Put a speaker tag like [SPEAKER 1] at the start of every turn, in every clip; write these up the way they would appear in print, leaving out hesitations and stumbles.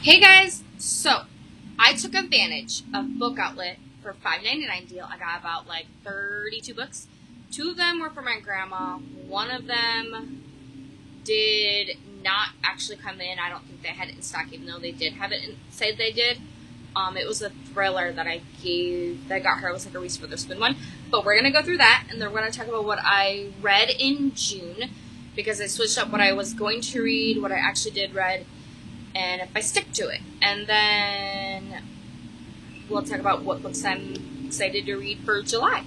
[SPEAKER 1] Hey guys, so I took advantage of Book Outlet for $5.99 deal. I got about like 32 books. Two of them were for my grandma. One of them did not actually come in. I don't think they had it in stock, even though they did have it and said they did. It was a thriller that I got her. It was like a Reese Witherspoon one. But we're gonna go through that, and then we're gonna talk about what I read in June, because I switched up what I was going to read, what I actually did read, and if I stick to it. And then we'll talk about what books I'm excited to read for July.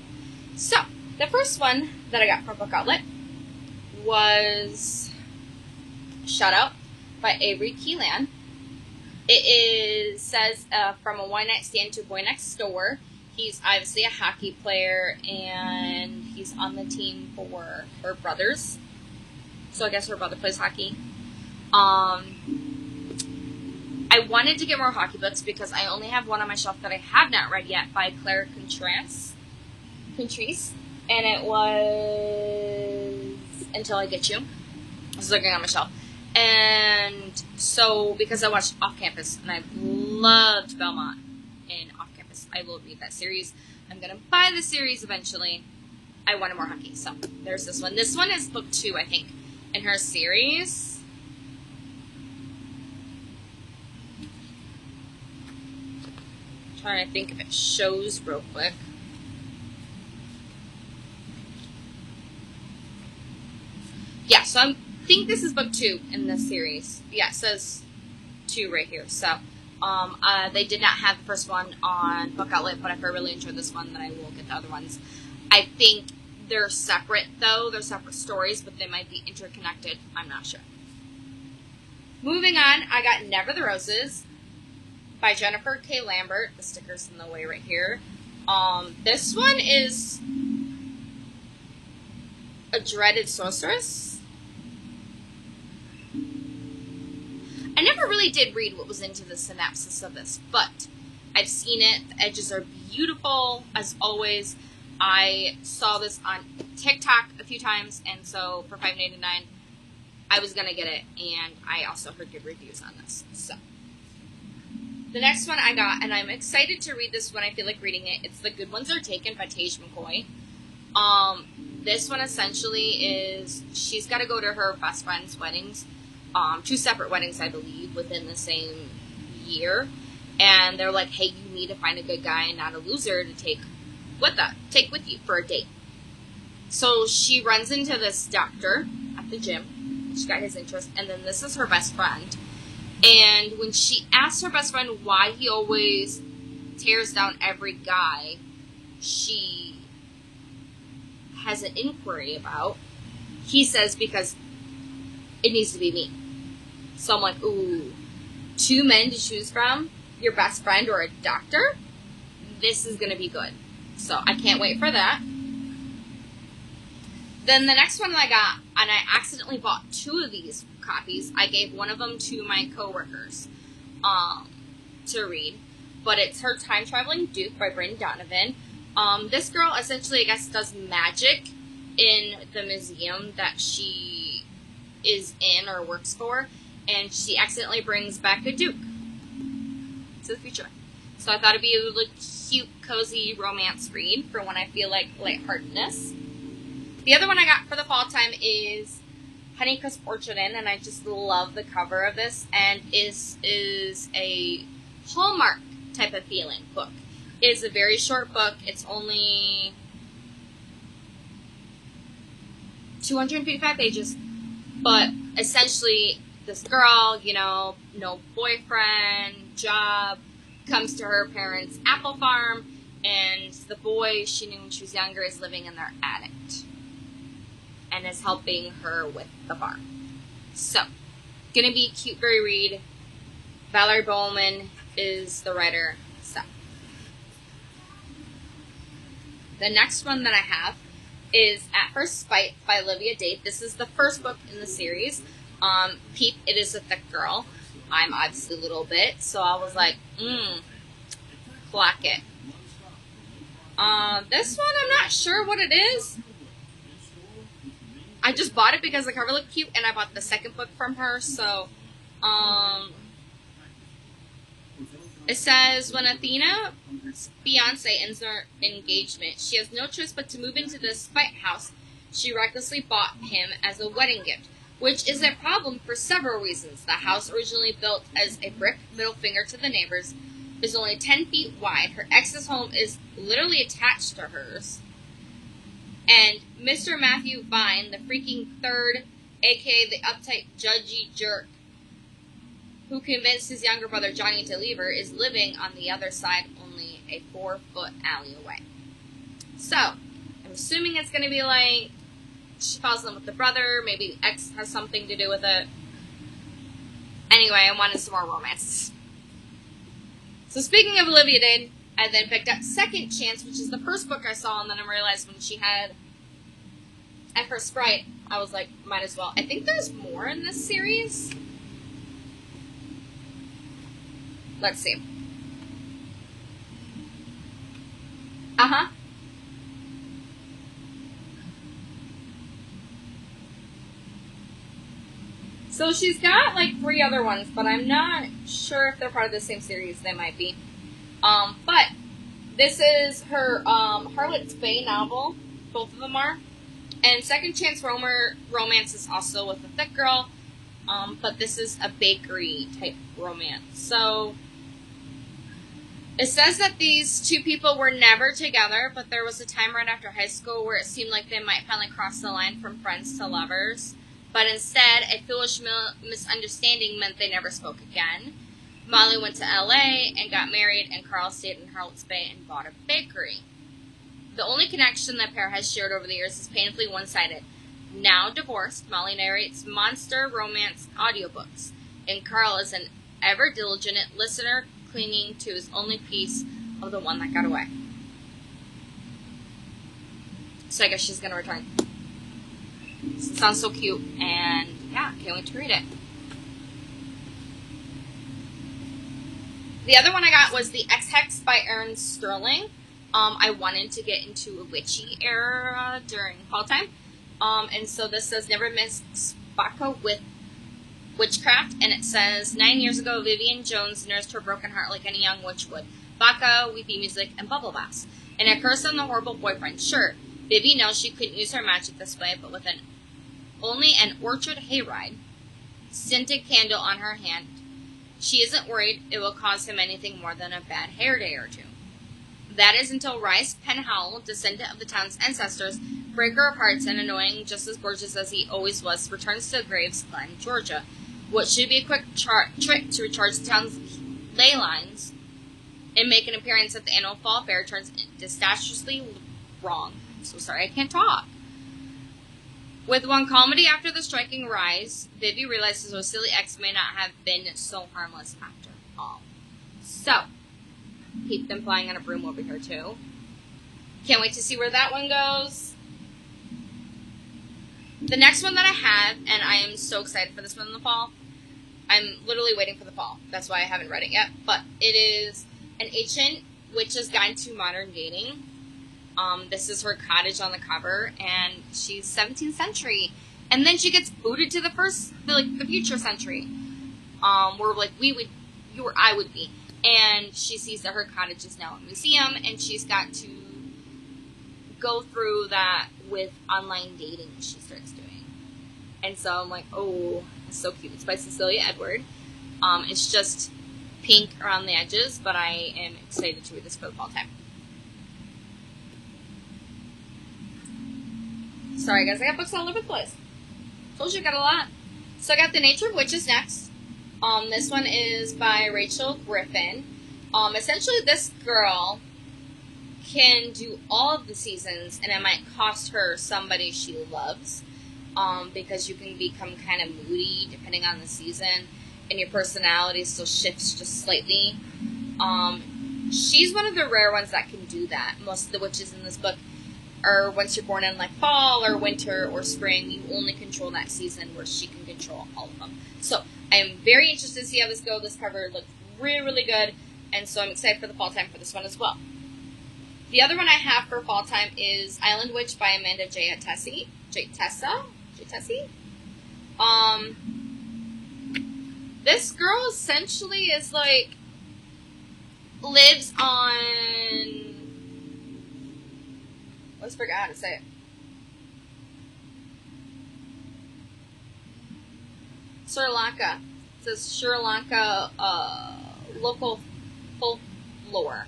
[SPEAKER 1] So, the first one that I got from Book Outlet was Shut Out by Avery Keelan. It says from a one-night stand to a boy next door. He's obviously a hockey player, and he's on the team for her brothers. So I guess her brother plays hockey. I wanted to get more hockey books because I only have one on my shelf that I have not read yet by Claire Contrese. And it was Until I Get You. I was looking on my shelf. And so, because I watched Off Campus, and I loved Belmont in Off Campus, I will read that series. I'm going to buy the series eventually. I wanted more hockey, so there's this one. This one is book 2, I think, in her series. I'm trying to think if it shows real quick. Yeah, so I think this is book 2 in this series. Yeah, it says 2 right here. So, they did not have the first one on Book Outlet, but if I really enjoyed this one, then I will get the other ones. I think they're separate, though. They're separate stories, but they might be interconnected. I'm not sure. Moving on, I got Never the Roses by Jennifer K. Lambert. The sticker's in the way right here. This one is a dreaded sorceress. I never really did read what was into the synopsis of this, but I've seen it. The edges are beautiful, as always. I saw this on TikTok a few times, and so for $5.99, I was going to get it, and I also heard good reviews on this. So, the next one I got, and I'm excited to read this when I feel like reading it. It's The Good Ones Are Taken by Tage McCoy. This one essentially is, she's got to go to her best friend's weddings. 2 separate weddings, I believe, within the same year. And they're like, hey, you need to find a good guy and not a loser to take with you for a date. So she runs into this doctor at the gym. She got his interest. And then this is her best friend. And when she asks her best friend why he always tears down every guy she has an inquiry about, he says, because it needs to be me. So I'm like, ooh, 2 men to choose from, your best friend or a doctor? This is going to be good. So I can't wait for that. Then the next one I got, and I accidentally bought 2 of these copies. I gave one of them to my coworkers to read. But it's Her Time Traveling Duke by Bryn Donovan. This girl essentially, I guess, does magic in the museum that she is in or works for, and she accidentally brings back a duke to the future. So I thought it'd be a really cute, cozy romance read for when I feel like lightheartedness. The other one I got for the fall time is Honeycrisp Orchard Inn, and I just love the cover of this, and is a Hallmark type of feeling book. It's a very short book. It's only 255 pages. But essentially, this girl, no boyfriend, job, comes to her parents' apple farm, and the boy she knew when she was younger is living in their attic and is helping her with the farm. So, gonna be a cute, very read. Valerie Bowman is the writer. So, the next one that I have is At First Spite by Olivia Date. This is the first book in the series. Peep, It Is a Thick Girl. I'm obviously a little bit, so I was like, clock it. This one, I'm not sure what it is. I just bought it because the cover looked cute, and I bought the second book from her, so, It says, when Athena's fiance ends their engagement, she has no choice but to move into the spite house she recklessly bought him as a wedding gift, which is a problem for several reasons. The house, originally built as a brick middle finger to the neighbors, is only 10 feet wide. Her ex's home is literally attached to hers. And Mr. Matthew Vine, the freaking third, aka the uptight, judgy jerk, who convinced his younger brother Johnny to leave her, is living on the other side, only a 4-foot alley away. So, I'm assuming it's going to be like she falls in love with the brother, maybe X has something to do with it. Anyway, I wanted some more romance. So speaking of Olivia Dade, I then picked up Second Chance, which is the first book I saw, and then I realized when she had at her Sprite, I was like, might as well. I think there's more in this series. Let's see. Uh-huh. So she's got like 3 other ones, but I'm not sure if they're part of the same series. They might be. But this is her Harlot's Bay novel. Both of them are. And Second Chance romance is also with a thick girl. But this is a bakery type romance. So it says that these 2 people were never together, but there was a time right after high school where it seemed like they might finally cross the line from friends to lovers. But instead, a foolish misunderstanding meant they never spoke again. Molly went to LA and got married, and Carl stayed in Harlot's Bay and bought a bakery. The only connection the pair has shared over the years is painfully one-sided. Now divorced, Molly narrates monster romance audiobooks, and Carl is an ever-diligent listener clinging to his only piece of the one that got away. So I guess she's going to return. It sounds so cute, and yeah, can't wait to read it. The other one I got was The Ex-Hex by Erin Sterling. I wanted to get into a witchy era during fall time. And so this says, never miss Bacca with witchcraft. And it says, 9 years ago, Vivian Jones nursed her broken heart like any young witch would. Bacca, weepy music, and bubble baths. And a curse on the horrible boyfriend. Sure, Vivi knows she couldn't use her magic this way, but with only an orchard hayride, scented candle on her hand, she isn't worried it will cause him anything more than a bad hair day or 2. That is until Rice Penhall, descendant of the town's ancestors, breaker of hearts and annoying just as gorgeous as he always was, returns to Graves Glen, Georgia. What should be a quick trick to recharge the town's ley lines and make an appearance at the annual fall fair turns disastrously wrong. I'm so sorry, I can't talk. With one comedy after the striking rise, Vivi realizes her silly ex may not have been so harmless after all. So, keep them flying on a broom over here too. Can't wait to see where that one goes. The next one that I have, and I am so excited for this one in the fall. I'm literally waiting for the fall. That's why I haven't read it yet. But it is An Ancient Witch's Guide to Modern Dating. This is her cottage on the cover, and she's 17th century. And then she gets booted to the future century. Where like you or I would be. And she sees that her cottage is now a museum, and she's got to go through that with online dating she starts doing. And so I'm like, oh, it's so cute. It's by Cecilia Edward. It's just pink around the edges, but I am excited to read this for the fall time. Sorry guys, I got books all over the place. Told you I got a lot. So I got The Nature of Witches next. This one is by Rachel Griffin. Essentially this girl can do all of the seasons, and it might cost her somebody she loves, because you can become kind of moody depending on the season, and your personality still shifts just slightly. She's one of the rare ones that can do that. Most of the witches in this book are, once you're born in like fall or winter or spring, you only control that season, where she can control all of them. So I am very interested to see how this goes. This cover looks really, really good, and so I'm excited for the fall time for this one as well. The other one I have for fall time is Island Witch by Amanda J. Tessy. This girl essentially is like lives on... I always forgot how to say it. Sri Lanka. It says Sri Lanka local folklore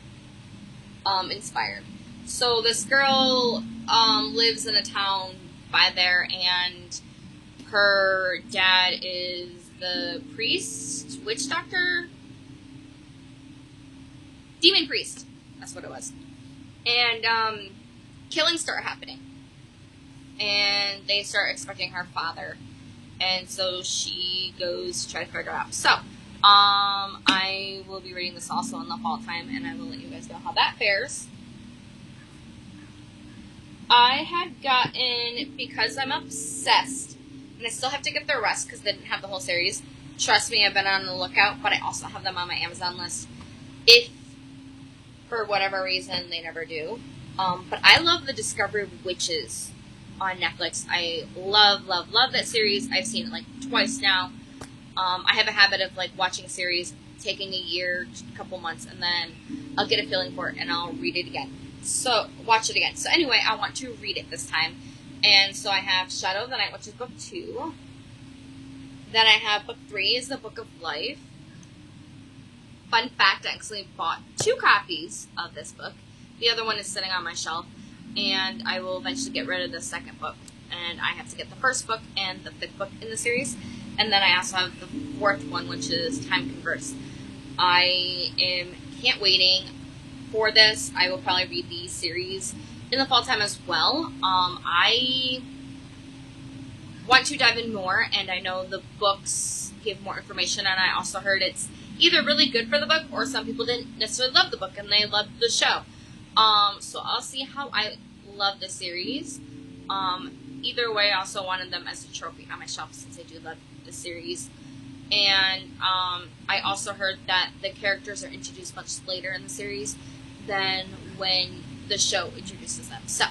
[SPEAKER 1] inspired. So this girl lives in a town by there, and her dad is the priest, witch doctor, demon priest. That's what it was. And killings start happening, and they start expecting her father, and so she goes to try to figure it out. So I will be reading this also in the fall time, and I will let you guys know how that fares. I had gotten, because I'm obsessed, and I still have to get the rest because they didn't have the whole series. Trust me, I've been on the lookout, but I also have them on my Amazon list. If, for whatever reason, they never do. But I love The Discovery of Witches on Netflix. I love, love, love that series. I've seen it like twice now. I have a habit of like watching a series, taking a year, a couple months, and then I'll get a feeling for it and I'll read it again. So, watch it again. So anyway, I want to read it this time. And so I have Shadow of the Night, which is book 2. Then I have book 3 is the Book of Life. Fun fact, I actually bought 2 copies of this book. The other one is sitting on my shelf. And I will eventually get rid of the second book. And I have to get the first book and the 5th book in the series. And then I also have the 4th one, which is Time Converse. I can't waiting for this. I will probably read the series in the fall time as well. I want to dive in more, and I know the books give more information, and I also heard it's either really good for the book, or some people didn't necessarily love the book, and they loved the show. So I'll see how I love the series. Either way, I also wanted them as a trophy on my shelf, since I do love the series. And I also heard that the characters are introduced much later in the series than when the show introduces them. So,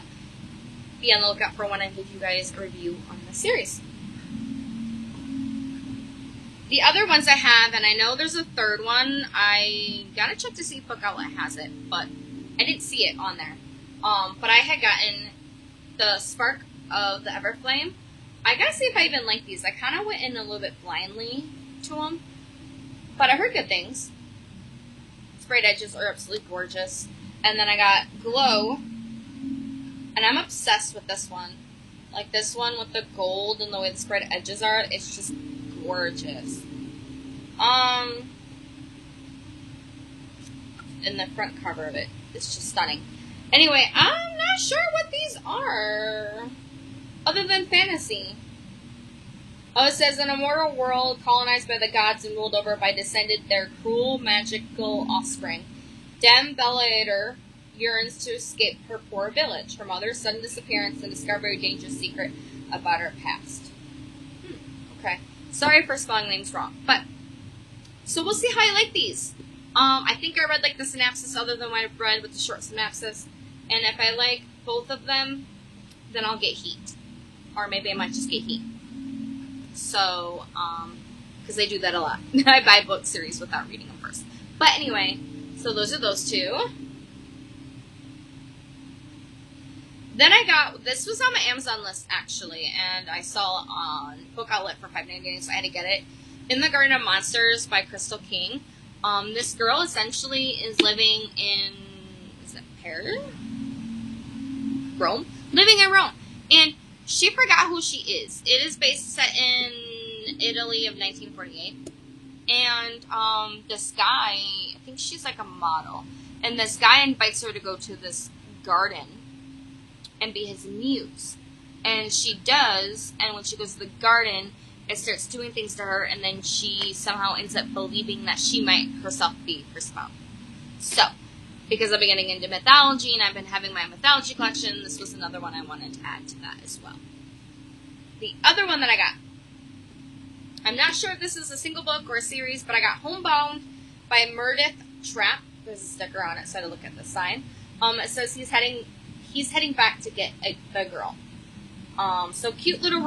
[SPEAKER 1] be on the lookout for when I give you guys a review on the series. The other ones I have, and I know there's a third one, I gotta check to see if Book Outlet has it, but I didn't see it on there. But I had gotten the Spark of the Everflame. I gotta see if I even like these. I kind of went in a little bit blindly to them, but I heard good things. Sprayed edges are absolutely gorgeous. And then I got Glow, and I'm obsessed with this one. Like this one with the gold and the way the sprayed edges are, it's just gorgeous. And the front cover of it, it's just stunning. Anyway, I'm not sure what these are, other than fantasy. Oh, it says, an immortal world colonized by the gods and ruled over by descended their cruel, magical offspring. Dame Bellator yearns to escape her poor village. Her mother's sudden disappearance and discovery of a dangerous secret about her past. Okay. Sorry for spelling names wrong. But, so we'll see how I like these. I think I read like the synopsis other than what I've read with the short synopsis. And if I like both of them, then I'll get Heat. Or maybe I might just get Heat. So, because they do that a lot. I buy book series without reading them first. But anyway, so those are those 2. Then I got, this was on my Amazon list actually, and I saw it on Book Outlet for $5.99, so I had to get it. In the Garden of Monsters by Crystal King. This girl essentially is living in, is it Paris? Rome? Living in Rome. And she forgot who she is. It is set in Italy of 1948. And this guy, I think she's like a model. And this guy invites her to go to this garden and be his muse. And she does, and when she goes to the garden, it starts doing things to her, and then she somehow ends up believing that she might herself be her spouse. So, because I've been getting into mythology, and I've been having my mythology collection, this was another one I wanted to add to that as well. The other one that I got, I'm not sure if this is a single book or a series, but I got Homebound by Meredith Trapp. There's a sticker on it, so I had to look at the sign. It says he's heading back to get the girl. So cute little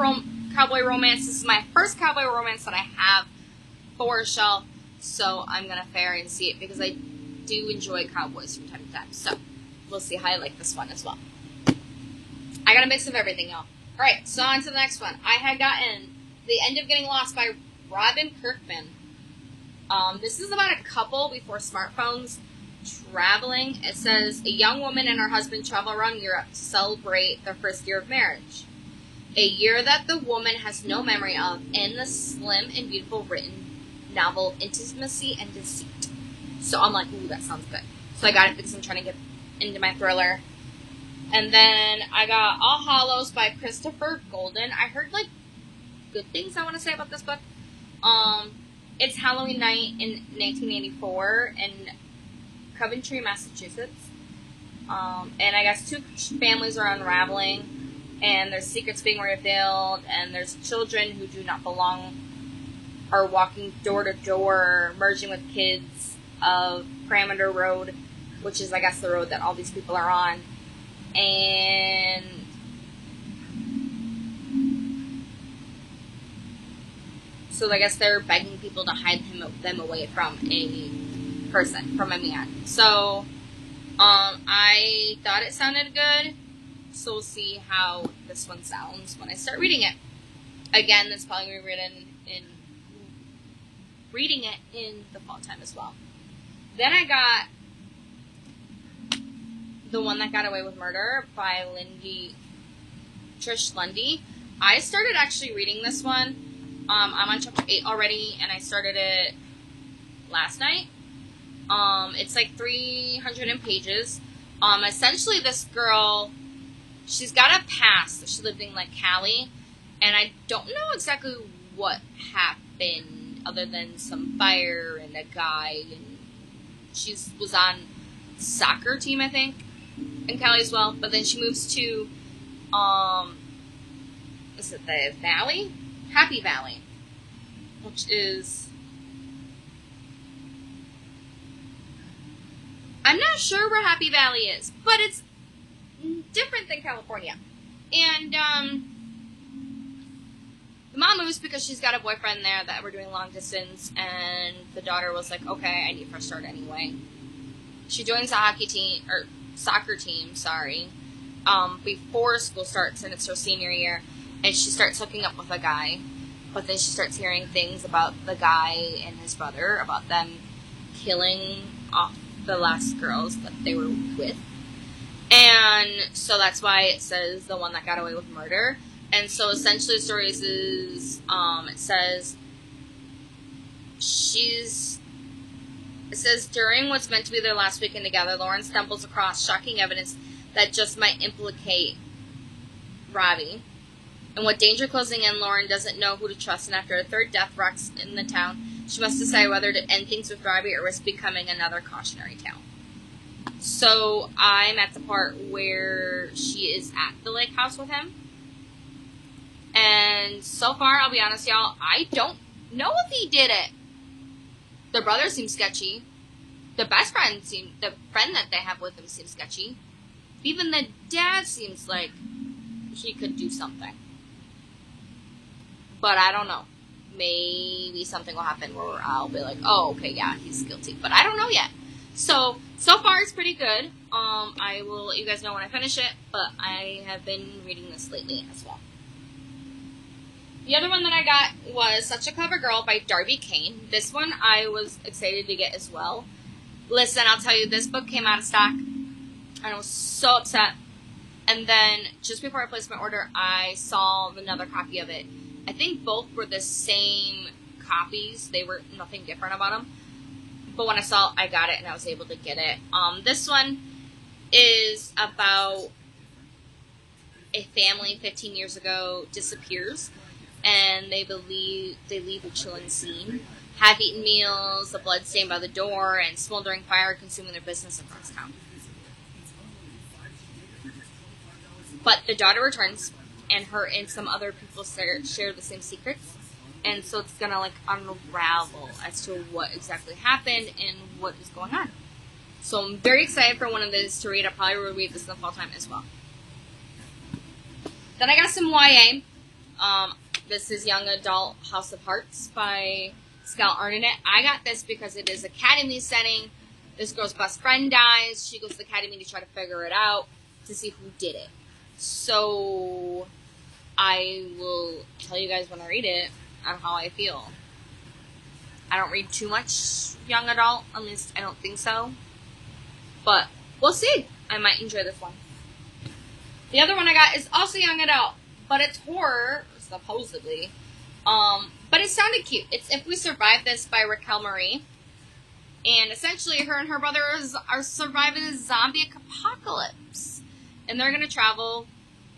[SPEAKER 1] cowboy romance. This is my first cowboy romance that I have for a shelf, so I'm gonna ferry and see it because I do enjoy cowboys from time to time. So, we'll see how I like this one as well. I got a mix of everything, y'all. Alright, so on to the next one. I had gotten The End of Getting Lost by Robin Kirkman. This is about a couple before smartphones traveling. It says, a young woman and her husband travel around Europe to celebrate their first year of marriage. A year that the woman has no memory of, in the slim and beautiful written novel of intimacy and deceit. So I'm like, ooh, that sounds good. So I got it because I'm trying to get into my thriller. And then I got All Hallows by Christopher Golden. I heard, like, good things I want to say about this book. It's Halloween night in 1984 in Coventry, Massachusetts. And I guess two families are unraveling. And there's secrets being revealed, and there's children who do not belong are walking door to door, merging with kids of Parameter Road, which is, I guess, the road that all these people are on. And so I guess they're begging people to hide them away from a person, from a man. So I thought it sounded good. So we'll see how this one sounds when I start reading it. Again, it's probably going to be reading it in the fall time as well. Then I got The One That Got Away with Murder by Trish Lundy. I started actually reading this one. I'm on chapter 8 already, and I started it last night. It's like 300 pages. Essentially, this girl, she's got a past. She lived in, like, Cali, and I don't know exactly what happened other than some fire and a guy, and she was on soccer team, I think, in Cali as well. But then she moves to, is it the Valley? Happy Valley, which is, I'm not sure where Happy Valley is, but it's different than California. And the mom moves because she's got a boyfriend there that we're doing long distance, and the daughter was like, okay, I need a fresh start anyway. She joins a soccer team, before school starts, and it's her senior year, and she starts hooking up with a guy, but then she starts hearing things about the guy and his brother, about them killing off the last girls that they were with. And so that's why it says The One That Got Away with Murder. And so essentially the story is it says, during what's meant to be their last weekend together, Lauren stumbles across shocking evidence that just might implicate Robbie. And with danger closing in, Lauren doesn't know who to trust, and after a third death rocks in the town, she must decide whether to end things with Robbie or risk becoming another cautionary tale. So I'm at the part where she is at the lake house with him. And so far, I'll be honest, y'all, I don't know if he did it. The brother seems sketchy. The friend that they have with him seems sketchy. Even the dad seems like he could do something. But I don't know. Maybe something will happen where I'll be like, oh, okay, yeah, he's guilty. But I don't know yet. So far it's pretty good. I will let you guys know when I finish it, but I have been reading this lately as well. The other one that I got was Such a Clever Girl by Darby Kane. This one I was excited to get as well. Listen, I'll tell you, this book came out of stock, and I was so upset. And then, just before I placed my order, I saw another copy of it. I think both were the same copies. They were nothing different about them. But when I saw it, I got it, and I was able to get it. This one is about a family 15 years ago disappears, and they leave a chilling scene. Half-eaten meals, a blood stain by the door, and smoldering fire consuming their business across town. But the daughter returns, and her and some other people share the same secrets. And so it's going to, like, unravel as to what exactly happened and what is going on. So I'm very excited for one of these to read. I'll probably read this in the fall time as well. Then I got some YA. This is Young Adult House of Hearts by Scout Arnett. I got this because it is academy setting. This girl's best friend dies. She goes to the academy to try to figure it out, to see who did it. So I will tell you guys when I read it on how I feel. I don't read too much young adult, at least I don't think so. But we'll see. I might enjoy this one. The other one I got is also young adult, but it's horror, supposedly. But it sounded cute. It's If We Survive This by Raquel Marie. And essentially, her and her brother are surviving a zombie apocalypse. And they're going to travel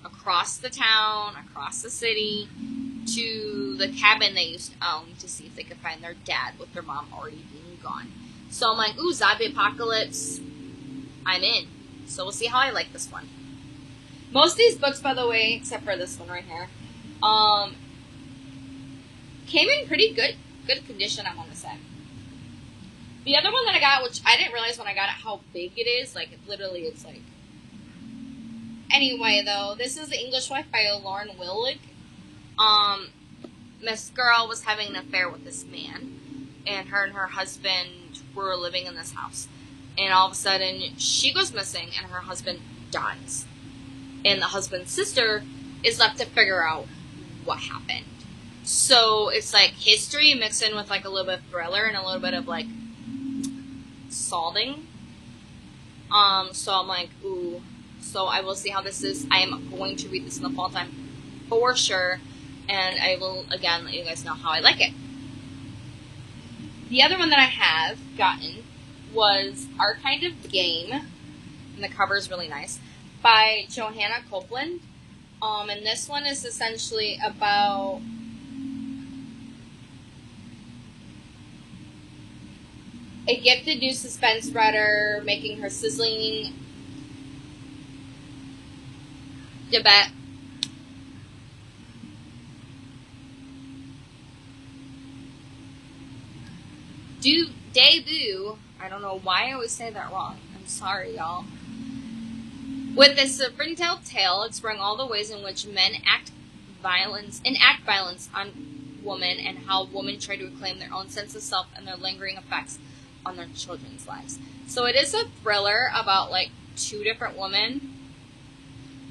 [SPEAKER 1] across the town, across the city, to the cabin they used to own to see if they could find their dad with their mom already being gone. So I'm like, ooh, zombie apocalypse. I'm in. So we'll see how I like this one. Most of these books, by the way, except for this one right here, came in pretty good condition, I want to say. The other one that I got, which I didn't realize when I got it how big it is, like, it's like... Anyway, though, this is The English Wife by Lauren Willig. This girl was having an affair with this man, and her husband were living in this house. And all of a sudden, she goes missing, and her husband dies. And the husband's sister is left to figure out what happened. So it's like history mixed in with like a little bit of thriller and a little bit of like solving. So I'm like, ooh. So I will see how this is. I am going to read this in the fall time for sure. And I will, again, let you guys know how I like it. The other one that I have gotten was Our Kind of Game. And the cover is really nice. By Johanna Copeland. And this one is essentially about a gifted new suspense writer making her sizzling debut. I don't know why I always say that wrong. I'm sorry, y'all. With this spring-tailed tale exploring all the ways in which men enact violence on women and how women try to reclaim their own sense of self and their lingering effects on their children's lives. So it is a thriller about like two different women.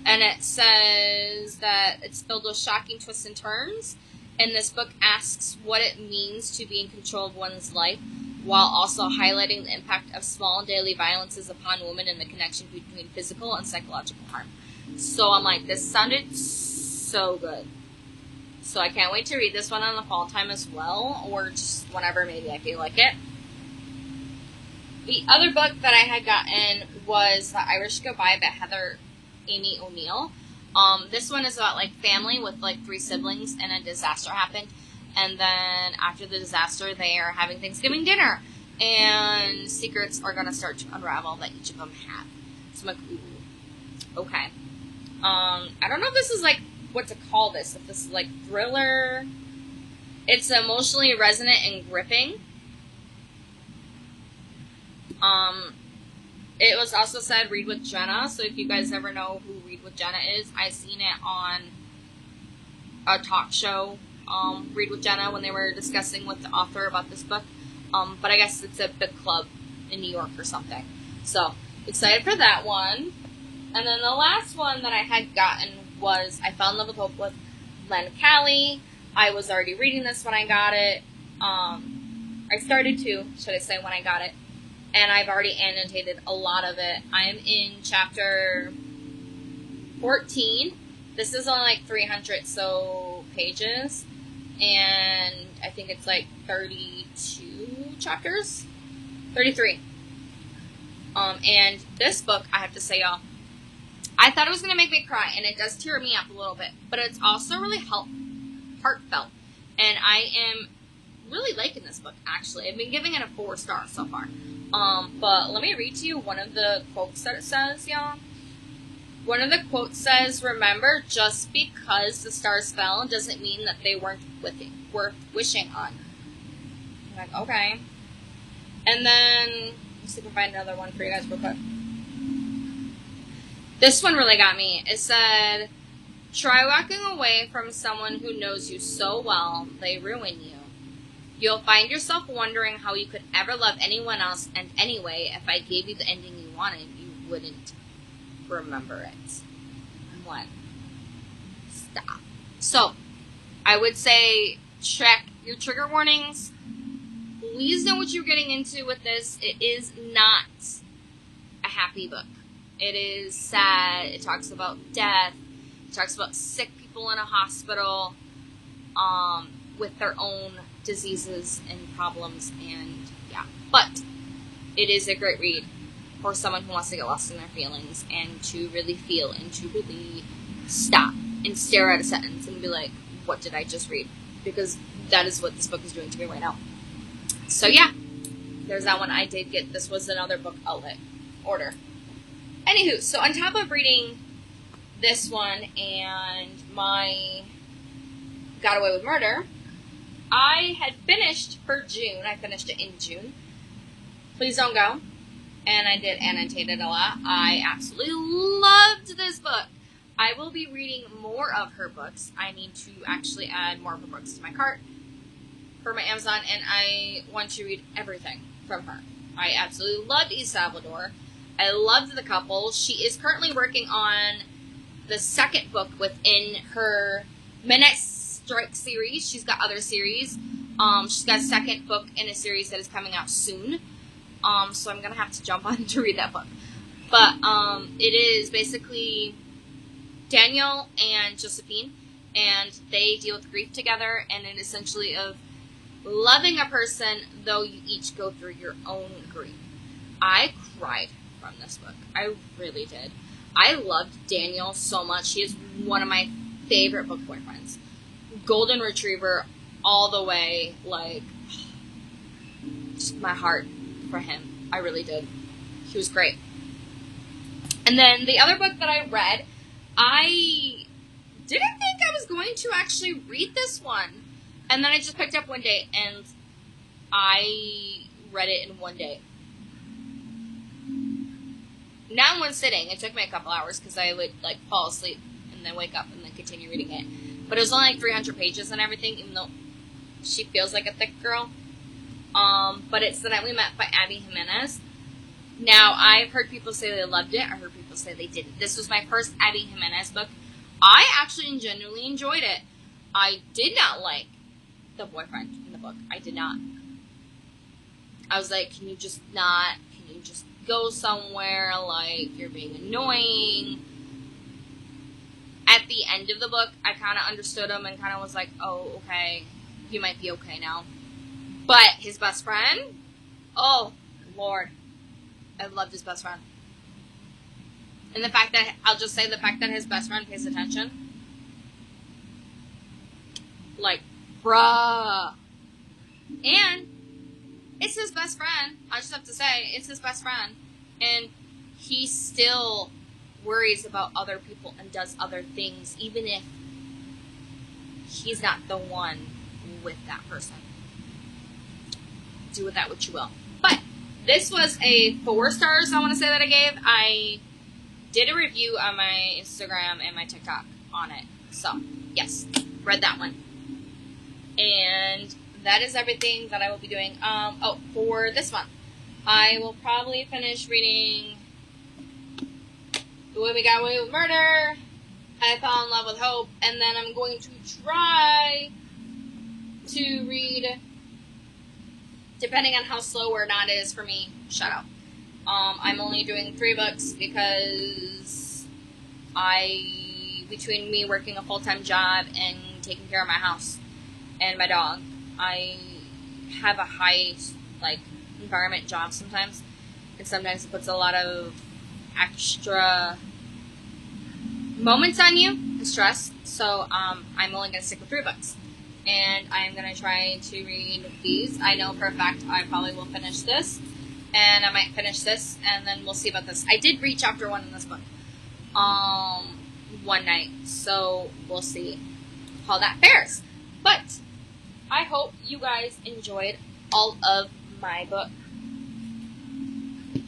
[SPEAKER 1] And it says that it's filled with shocking twists and turns. And this book asks what it means to be in control of one's life, while also highlighting the impact of small daily violences upon women and the connection between physical and psychological harm. So I'm like, this sounded so good. So I can't wait to read this one on the fall time as well, or just whenever maybe I feel like it. The other book that I had gotten was The Irish Goodbye by Heather Amy O'Neill. This one is about like family with like 3 siblings, and a disaster happened. And then after the disaster, they are having Thanksgiving dinner, and secrets are going to start to unravel that each of them have. So I'm like, ooh, okay. I don't know if this is like what to call this. If this is like thriller. It's emotionally resonant and gripping. It was also said Read with Jenna. So if you guys ever know who Read with Jenna is, I've seen it on a talk show. Read with Jenna when they were discussing with the author about this book. But I guess it's a book club in New York or something. So, excited for that one. And then the last one that I had gotten was I Fell in Love with Hope with Len Callie. I was already reading this when I got it. I started to, should I say, when I got it. And I've already annotated a lot of it. I am in chapter 14. This is only like 300 so pages. And I think it's like 32 chapters? 33. And this book, I have to say, y'all, I thought it was going to make me cry, and it does tear me up a little bit. But it's also really heartfelt. And I am really liking this book, actually. I've been giving it a 4 stars so far. But let me read to you one of the quotes that it says, y'all. One of the quotes says, "Remember, just because the stars fell doesn't mean that they weren't worth wishing on." I'm like, okay. And then, let's see if I can find another one for you guys real quick. This one really got me. It said, "Try walking away from someone who knows you so well, they ruin you. You'll find yourself wondering how you could ever love anyone else, and anyway, if I gave you the ending you wanted, you wouldn't remember it. 1. Stop. So, I would say check your trigger warnings. Please know what you're getting into with this. It is not a happy book. It is sad. It talks about death. It talks about sick people in a hospital with their own diseases and problems, and yeah. But it is a great read for someone who wants to get lost in their feelings and to really feel and to really stop and stare at a sentence and be like, what did I just read? Because that is what this book is doing to me right now. So yeah, there's that one. I did get, this was another book outlet order. Anywho, so on top of reading this one and my Got Away with Murder, I had finished for June. I finished it in June. Please Don't Go. And I did annotate it a lot. I absolutely loved this book. I will be reading more of her books. I need to actually add more of her books to my cart for my Amazon, and I want to read everything from her. I absolutely loved East Salvador. I loved the couple. She is currently working on the second book within her Midnight Strike series. She's got other series. She's got a second book in a series that is coming out soon. So I'm going to have to jump on to read that book. But it is basically Daniel and Josephine, and they deal with grief together, and it essentially of loving a person, though you each go through your own grief. I cried from this book. I really did. I loved Daniel so much. He is one of my favorite book boyfriends. Golden Retriever all the way, like, just my heart for him. I really did. He was great. And then the other book that I read, I didn't think I was going to actually read this one. And then I just picked up one day and I read it in one day. Not in one sitting. It took me a couple hours because I would like fall asleep and then wake up and then continue reading it. But it was only like 300 pages and everything, even though she feels like a thick girl. But it's The Night We Met by Abby Jimenez. Now, I've heard people say they loved it. I heard people say they didn't. This was my first Abby Jimenez book. I actually genuinely enjoyed it. I did not like the boyfriend in the book. I did not. I was like, can you just go somewhere? Like, you're being annoying. At the end of the book, I kind of understood him and kind of was like, oh, okay, you might be okay now. But his best friend, oh, Lord, I loved his best friend. And the fact that his best friend pays attention, like, bruh. And it's his best friend. I just have to say, it's his best friend. And he still worries about other people and does other things, even if he's not the one with that person. Do with that what you will. But this was a 4 stars, I want to say, that I gave. I did a review on my Instagram and my TikTok on it. So, yes, read that one. And that is everything that I will be doing. For this month, I will probably finish reading The Way We Got Away with Murder, I Fell in Love with Hope, and then I'm going to try to read, depending on how slow or not it is for me, shut up. I'm only doing 3 books because between me working a full-time job and taking care of my house and my dog, I have a high, environment job sometimes. And sometimes it puts a lot of extra moments on you and stress. So, I'm only going to stick with 3 books. And I'm going to try to read these. I know for a fact I probably will finish this. And I might finish this, and then we'll see about this. I did read chapter 1 in this book. One night. So, we'll see how that fares. But I hope you guys enjoyed all of my book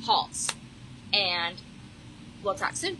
[SPEAKER 1] hauls. And we'll talk soon.